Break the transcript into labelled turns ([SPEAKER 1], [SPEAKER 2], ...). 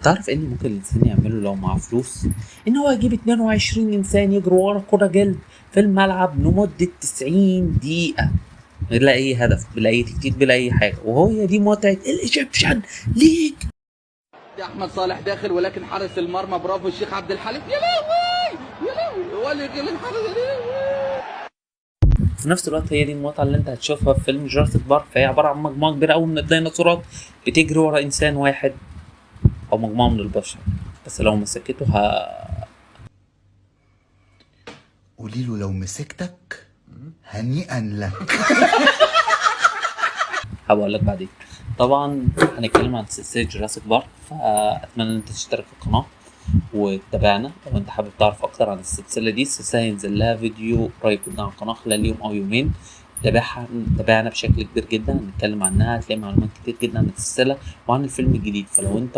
[SPEAKER 1] تعرف ان ممكن الانسان يعمله لو معاه فلوس؟ ان هو يجيب 22 انسان يجروا ورا كرة جلد في الملعب لمدة 90 دقيقة بلا اي هدف بلا اي تكتيك بلا اي حاجة، وهو هي دي متعة الايجيبشن ليج.
[SPEAKER 2] احمد صالح داخل، ولكن حارس المرمى برافو الشيخ عبد الحليم. يا لهوي يا لهوي، هو اللي الحارس. يا لهوي.
[SPEAKER 1] في نفس الوقت هي دي المتعة اللي انت هتشوفها في فيلم جوراسيك بارك، فهي عبارة عن مجموعة كبيرة قوي من الديناصورات بتجري ورا انسان واحد او مجموعة من البشر، بس لو مسكته
[SPEAKER 3] قولي له لو مسكتك هنيئا لك.
[SPEAKER 1] هقول لك بعدين. طبعا هنتكلم عن سلسلة جوراسيك بارك، فأتمنى إن أنت تشترك في القناة وتتابعنا لو أنت حابب تعرف أكتر عن السلسلة دي. السلسلة هينزل لها فيديو قريب جدا على القناة خلال يوم أو يومين. تابعنا بشكل كبير جدا، هنتكلم عنها، هتلاقي معلومات كتير جدا عن السلسلة وعن الفيلم الجديد. فلو أنت